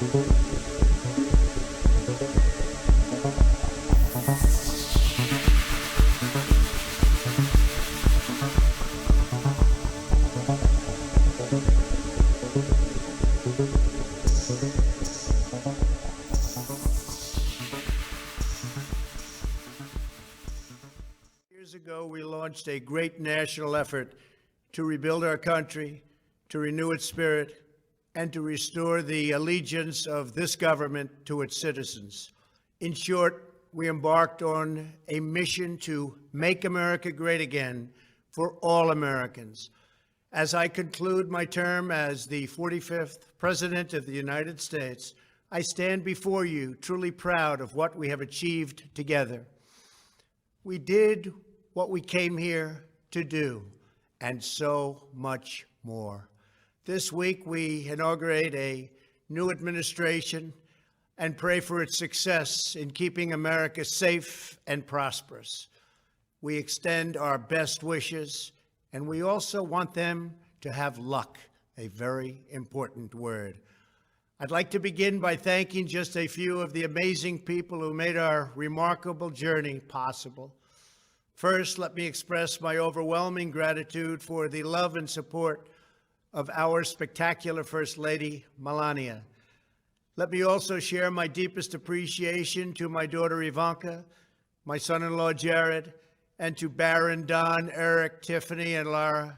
Years ago, we launched a great national effort to rebuild our country, to renew its spirit, and to restore the allegiance of this government to its citizens. In short, we embarked on a mission to make America great again for all Americans. As I conclude my term as the 45th President of the United States, I stand before you truly proud of what we have achieved together. We did what we came here to do, and so much more. This week, we inaugurate a new administration and pray for its success in keeping America safe and prosperous. We extend our best wishes, and we also want them to have luck, a very important word. I'd like to begin by thanking just a few of the amazing people who made our remarkable journey possible. First, let me express my overwhelming gratitude for the love and support of our spectacular First Lady, Melania. Let me also share my deepest appreciation to my daughter, Ivanka, my son-in-law, Jared, and to Barron, Don, Eric, Tiffany, and Lara.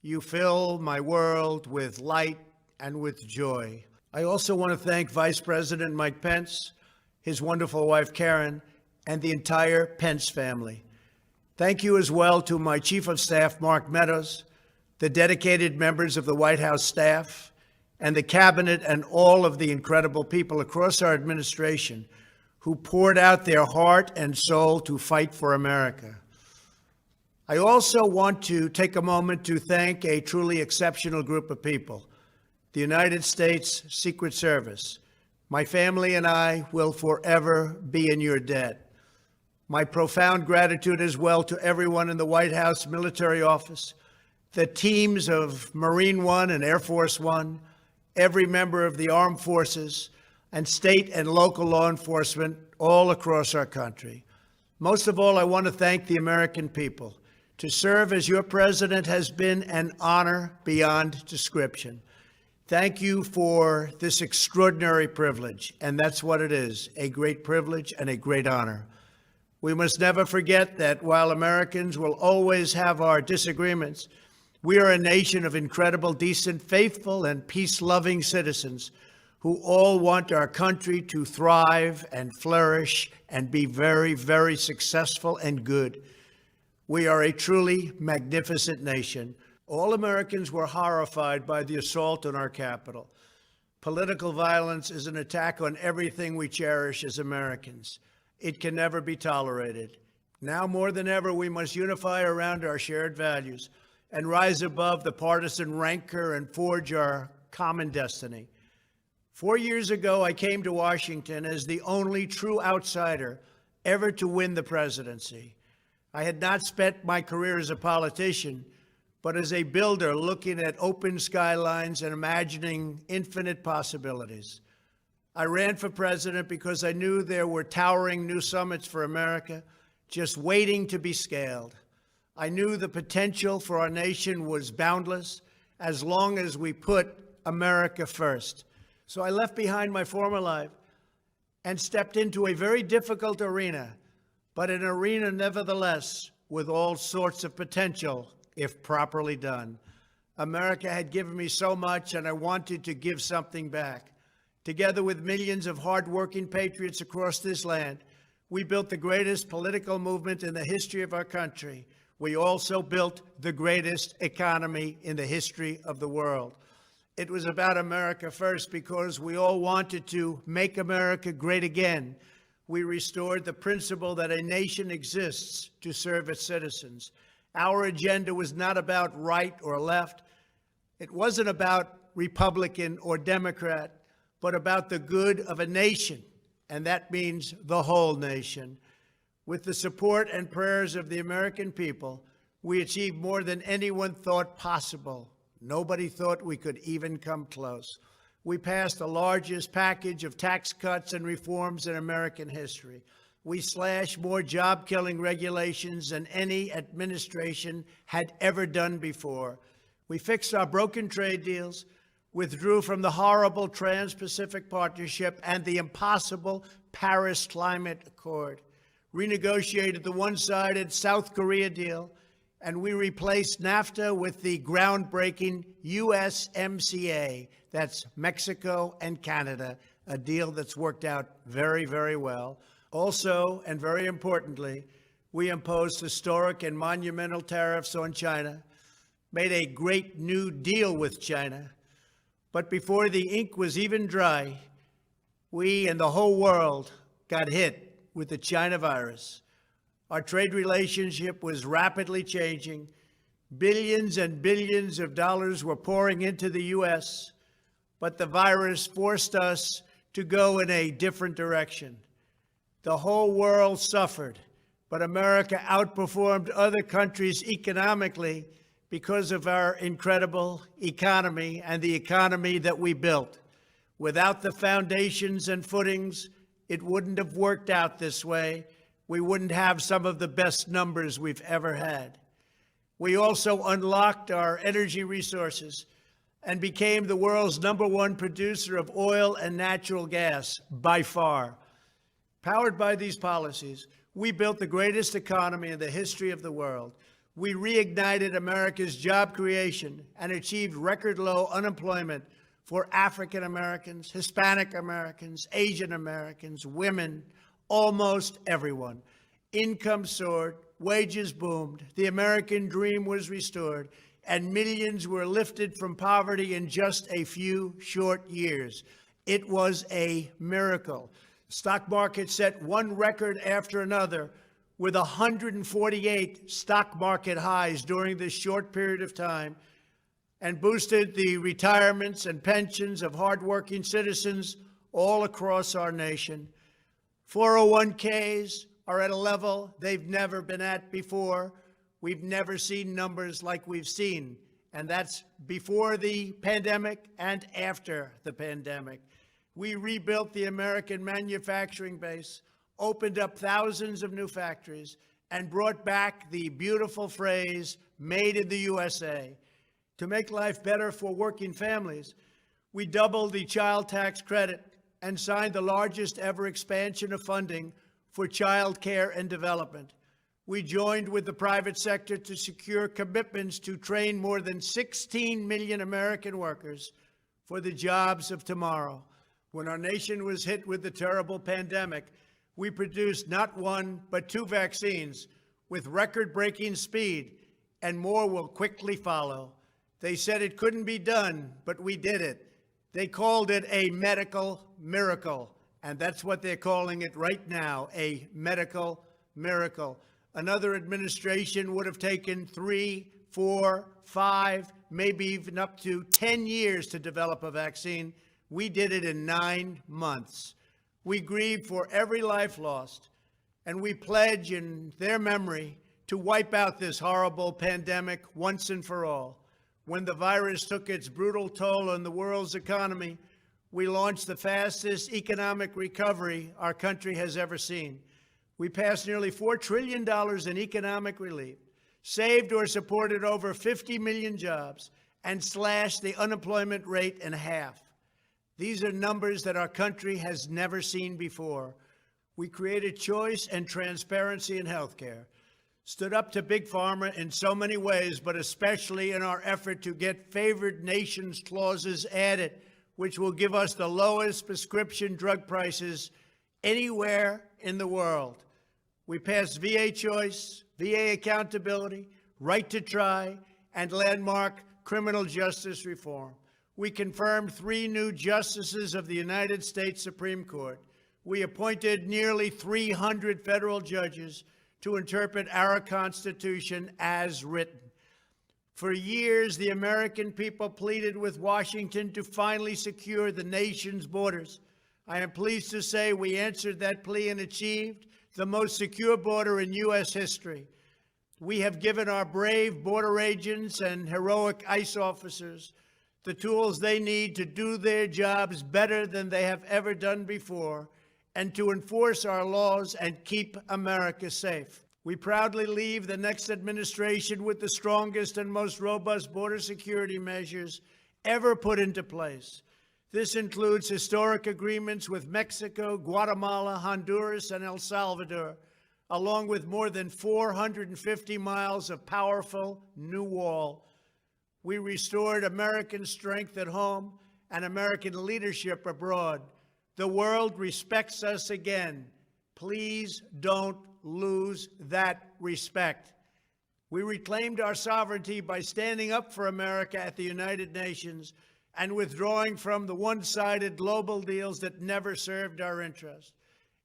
You fill my world with light and with joy. I also want to thank Vice President Mike Pence, his wonderful wife, Karen, and the entire Pence family. Thank you as well to my Chief of Staff, Mark Meadows, the dedicated members of the White House staff, and the cabinet, and all of the incredible people across our administration who poured out their heart and soul to fight for America. I also want to take a moment to thank a truly exceptional group of people, the United States Secret Service. My family and I will forever be in your debt. My profound gratitude as well to everyone in the White House Military Office, the teams of Marine One and Air Force One, every member of the armed forces, and state and local law enforcement all across our country. Most of all, I want to thank the American people. To serve as your president has been an honor beyond description. Thank you for this extraordinary privilege, and that's what it is, a great privilege and a great honor. We must never forget that while Americans will always have our disagreements, we are a nation of incredible, decent, faithful, and peace-loving citizens who all want our country to thrive and flourish and be very, very successful and good. We are a truly magnificent nation. All Americans were horrified by the assault on our Capitol. Political violence is an attack on everything we cherish as Americans. It can never be tolerated. Now more than ever, we must unify around our shared values and rise above the partisan rancor and forge our common destiny. 4 years ago, I came to Washington as the only true outsider ever to win the presidency. I had not spent my career as a politician, but as a builder looking at open skylines and imagining infinite possibilities. I ran for president because I knew there were towering new summits for America just waiting to be scaled. I knew the potential for our nation was boundless as long as we put America first. So I left behind my former life and stepped into a very difficult arena, but an arena nevertheless with all sorts of potential if properly done. America had given me so much, and I wanted to give something back. Together with millions of hardworking patriots across this land, we built the greatest political movement in the history of our country. We also built the greatest economy in the history of the world. It was about America first because we all wanted to make America great again. We restored the principle that a nation exists to serve its citizens. Our agenda was not about right or left. It wasn't about Republican or Democrat, but about the good of a nation, and that means the whole nation. With the support and prayers of the American people, we achieved more than anyone thought possible. Nobody thought we could even come close. We passed the largest package of tax cuts and reforms in American history. We slashed more job-killing regulations than any administration had ever done before. We fixed our broken trade deals, withdrew from the horrible Trans-Pacific Partnership and the impossible Paris Climate Accord, renegotiated the one-sided South Korea deal, and we replaced NAFTA with the groundbreaking USMCA. That's Mexico and Canada, a deal that's worked out very, very well. Also, and very importantly, we imposed historic and monumental tariffs on China, made a great new deal with China. But before the ink was even dry, we and the whole world got hit with the China virus. Our trade relationship was rapidly changing. Billions and billions of dollars were pouring into the U.S., but the virus forced us to go in a different direction. The whole world suffered, but America outperformed other countries economically because of our incredible economy and the economy that we built. Without the foundations and footings, it wouldn't have worked out this way. We wouldn't have some of the best numbers we've ever had. We also unlocked our energy resources and became the world's #1 producer of oil and natural gas, by far. Powered by these policies, we built the greatest economy in the history of the world. We reignited America's job creation and achieved record low unemployment for African Americans, Hispanic Americans, Asian Americans, women, almost everyone. Income soared, wages boomed, the American dream was restored, and millions were lifted from poverty in just a few short years. It was a miracle. The stock market set one record after another, with 148 stock market highs during this short period of time, and boosted the retirements and pensions of hardworking citizens all across our nation. 401ks are at a level they've never been at before. We've never seen numbers like we've seen, and that's before the pandemic and after the pandemic. We rebuilt the American manufacturing base, opened up thousands of new factories, and brought back the beautiful phrase, "Made in the USA." To make life better for working families, we doubled the child tax credit and signed the largest ever expansion of funding for child care and development. We joined with the private sector to secure commitments to train more than 16 million American workers for the jobs of tomorrow. When our nation was hit with the terrible pandemic, we produced not one, but 2 vaccines with record-breaking speed, and more will quickly follow. They said it couldn't be done, but we did it. They called it a medical miracle, and that's what they're calling it right now, a medical miracle. Another administration would have taken 3, 4, 5, maybe even up to 10 years to develop a vaccine. We did it in 9 months. We grieve for every life lost, and we pledge in their memory to wipe out this horrible pandemic once and for all. When the virus took its brutal toll on the world's economy, we launched the fastest economic recovery our country has ever seen. We passed nearly $4 trillion in economic relief, saved or supported over 50 million jobs, and slashed the unemployment rate in half. These are numbers that our country has never seen before. We created choice and transparency in healthcare, stood up to Big Pharma in so many ways, but especially in our effort to get favored nations clauses added, which will give us the lowest prescription drug prices anywhere in the world. We passed VA choice, VA accountability, right to try, and landmark criminal justice reform. We confirmed 3 new justices of the United States Supreme Court. We appointed nearly 300 federal judges to interpret our Constitution as written. For years, the American people pleaded with Washington to finally secure the nation's borders. I am pleased to say we answered that plea and achieved the most secure border in U.S. history. We have given our brave border agents and heroic ICE officers the tools they need to do their jobs better than they have ever done before, and to enforce our laws and keep America safe. We proudly leave the next administration with the strongest and most robust border security measures ever put into place. This includes historic agreements with Mexico, Guatemala, Honduras, and El Salvador, along with more than 450 miles of powerful new wall. We restored American strength at home and American leadership abroad. The world respects us again. Please don't lose that respect. We reclaimed our sovereignty by standing up for America at the United Nations and withdrawing from the one-sided global deals that never served our interests.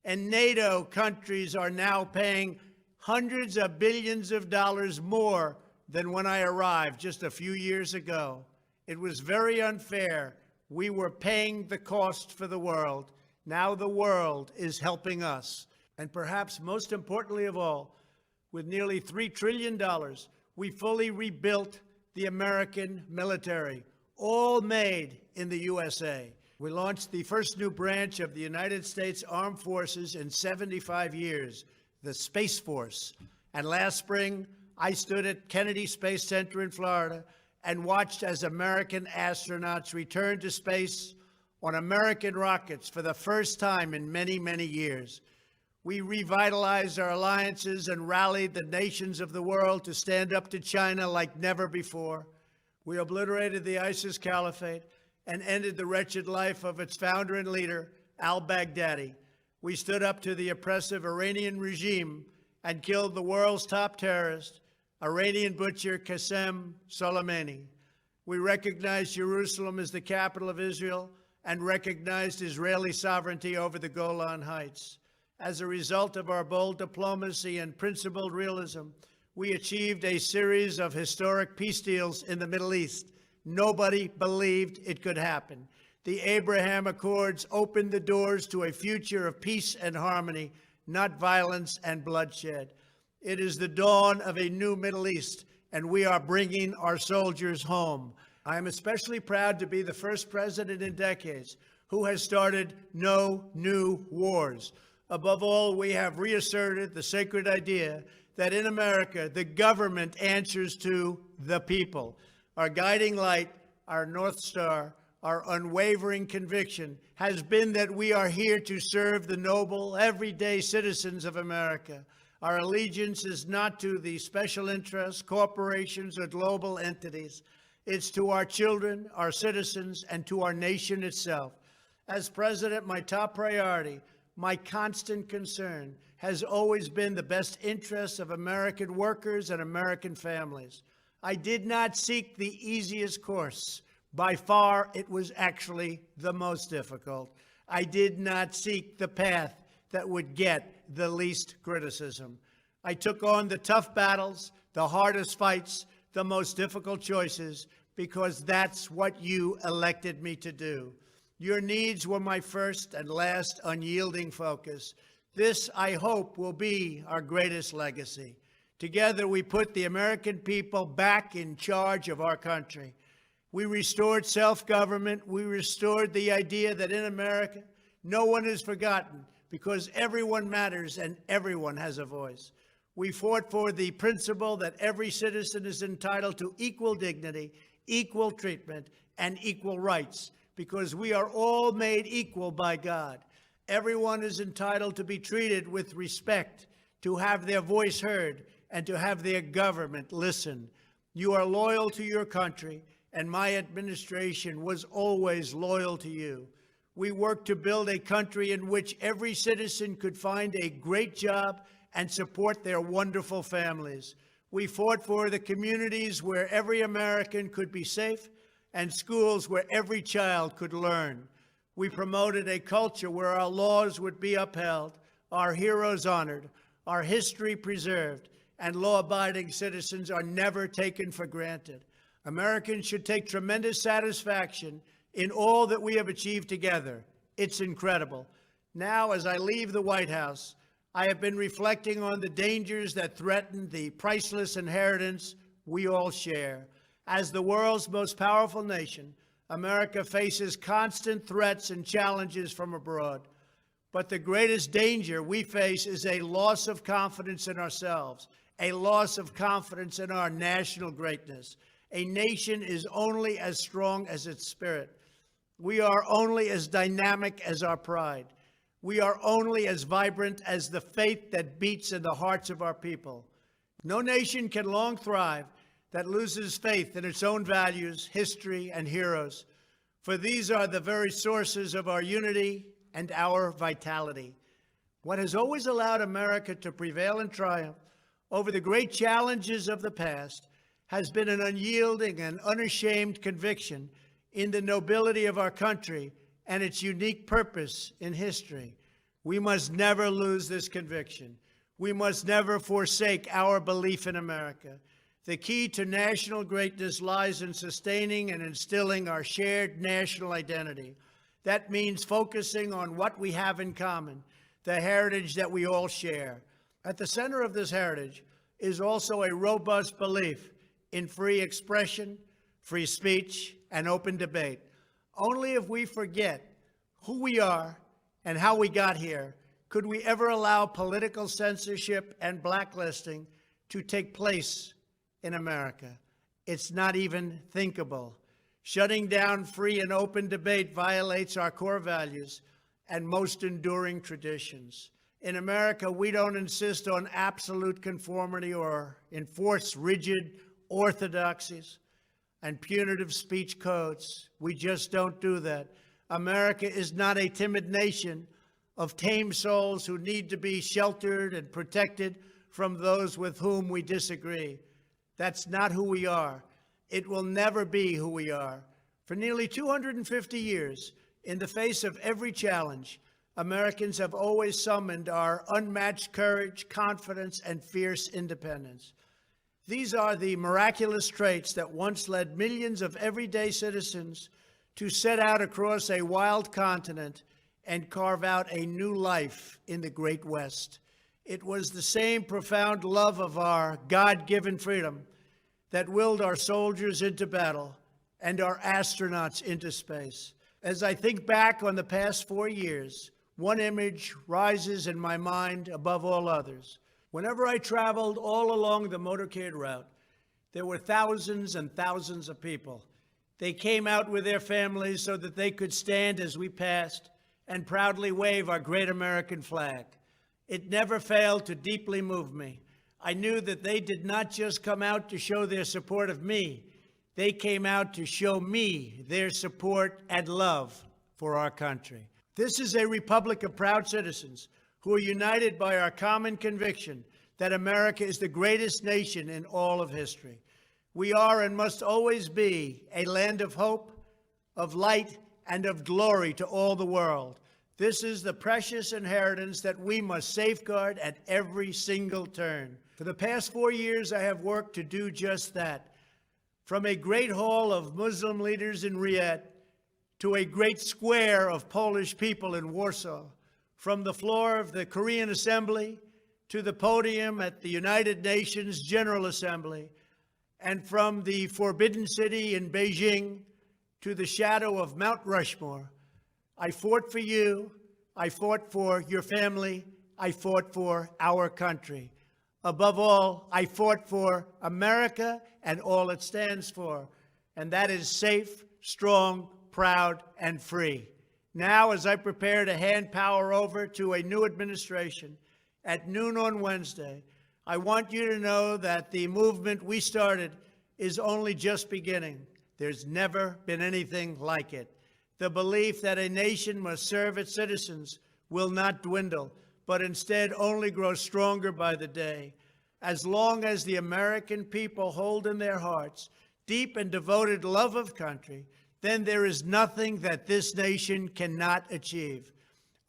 And NATO countries are now paying hundreds of billions of dollars more than when I arrived just a few years ago. It was very unfair. We were paying the cost for the world. Now the world is helping us. And perhaps most importantly of all, with nearly $3 trillion, we fully rebuilt the American military, all made in the USA. We launched the first new branch of the United States Armed Forces in 75 years, the Space Force. And last spring, I stood at Kennedy Space Center in Florida and watched as American astronauts returned to space on American rockets for the first time in many, many years. We revitalized our alliances and rallied the nations of the world to stand up to China like never before. We obliterated the ISIS caliphate and ended the wretched life of its founder and leader, al-Baghdadi. We stood up to the oppressive Iranian regime and killed the world's top terrorist, Iranian butcher Qasem Soleimani. We recognized Jerusalem as the capital of Israel and recognized Israeli sovereignty over the Golan Heights. As a result of our bold diplomacy and principled realism, we achieved a series of historic peace deals in the Middle East. Nobody believed it could happen. The Abraham Accords opened the doors to a future of peace and harmony, not violence and bloodshed. It is the dawn of a new Middle East, and we are bringing our soldiers home. I am especially proud to be the first president in decades who has started no new wars. Above all, we have reasserted the sacred idea that in America, the government answers to the people. Our guiding light, our North Star, our unwavering conviction has been that we are here to serve the noble, everyday citizens of America. Our allegiance is not to the special interests, corporations, or global entities. It's to our children, our citizens, and to our nation itself. As president, my top priority, my constant concern, has always been the best interests of American workers and American families. I did not seek the easiest course. By far, it was actually the most difficult. I did not seek the path that would get the least criticism. I took on the tough battles, the hardest fights, the most difficult choices, because that's what you elected me to do. Your needs were my first and last unyielding focus. This, I hope, will be our greatest legacy. Together, we put the American people back in charge of our country. We restored self-government. We restored the idea that in America, no one is forgotten because everyone matters and everyone has a voice. We fought for the principle that every citizen is entitled to equal dignity, equal treatment, and equal rights because we are all made equal by God. Everyone is entitled to be treated with respect, to have their voice heard, and to have their government listen. You are loyal to your country, and my administration was always loyal to you. We worked to build a country in which every citizen could find a great job and support their wonderful families. We fought for the communities where every American could be safe and schools where every child could learn. We promoted a culture where our laws would be upheld, our heroes honored, our history preserved, and law-abiding citizens are never taken for granted. Americans should take tremendous satisfaction in all that we have achieved together. It's incredible. Now, as I leave the White House, I have been reflecting on the dangers that threaten the priceless inheritance we all share. As the world's most powerful nation, America faces constant threats and challenges from abroad. But the greatest danger we face is a loss of confidence in ourselves, a loss of confidence in our national greatness. A nation is only as strong as its spirit. We are only as dynamic as our pride. We are only as vibrant as the faith that beats in the hearts of our people. No nation can long thrive that loses faith in its own values, history, and heroes, for these are the very sources of our unity and our vitality. What has always allowed America to prevail and triumph over the great challenges of the past has been an unyielding and unashamed conviction in the nobility of our country and its unique purpose in history. We must never lose this conviction. We must never forsake our belief in America. The key to national greatness lies in sustaining and instilling our shared national identity. That means focusing on what we have in common, the heritage that we all share. At the center of this heritage is also a robust belief in free expression, free speech, and open debate. Only if we forget who we are and how we got here could we ever allow political censorship and blacklisting to take place in America. It's not even thinkable. Shutting down free and open debate violates our core values and most enduring traditions. In America, we don't insist on absolute conformity or enforce rigid orthodoxies and punitive speech codes. We just don't do that. America is not a timid nation of tame souls who need to be sheltered and protected from those with whom we disagree. That's not who we are. It will never be who we are. For nearly 250 years, in the face of every challenge, Americans have always summoned our unmatched courage, confidence, and fierce independence. These are the miraculous traits that once led millions of everyday citizens to set out across a wild continent and carve out a new life in the Great West. It was the same profound love of our God-given freedom that willed our soldiers into battle and our astronauts into space. As I think back on the past 4 years, one image rises in my mind above all others. Whenever I traveled all along the motorcade route, there were thousands and thousands of people. They came out with their families so that they could stand as we passed and proudly wave our great American flag. It never failed to deeply move me. I knew that they did not just come out to show their support of me. They came out to show me their support and love for our country. This is a republic of proud citizens who are united by our common conviction that America is the greatest nation in all of history. We are and must always be a land of hope, of light, and of glory to all the world. This is the precious inheritance that we must safeguard at every single turn. For the past 4 years, I have worked to do just that. From a great hall of Muslim leaders in Riyadh to a great square of Polish people in Warsaw, from the floor of the Korean Assembly to the podium at the United Nations General Assembly, and from the Forbidden City in Beijing to the shadow of Mount Rushmore, I fought for you, I fought for your family, I fought for our country. Above all, I fought for America and all it stands for, and that is safe, strong, proud, and free. Now, as I prepare to hand power over to a new administration at noon on Wednesday, I want you to know that the movement we started is only just beginning. There's never been anything like it. The belief that a nation must serve its citizens will not dwindle, but instead only grow stronger by the day. As long as the American people hold in their hearts deep and devoted love of country, then there is nothing that this nation cannot achieve.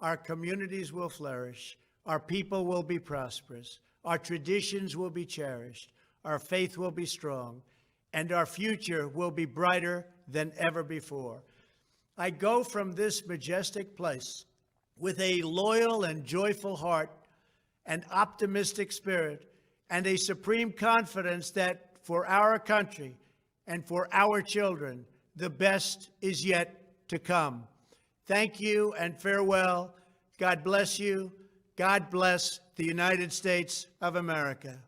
Our communities will flourish, our people will be prosperous, our traditions will be cherished, our faith will be strong, and our future will be brighter than ever before. I go from this majestic place with a loyal and joyful heart, an optimistic spirit, and a supreme confidence that for our country and for our children, the best is yet to come. Thank you and farewell. God bless you. God bless the United States of America.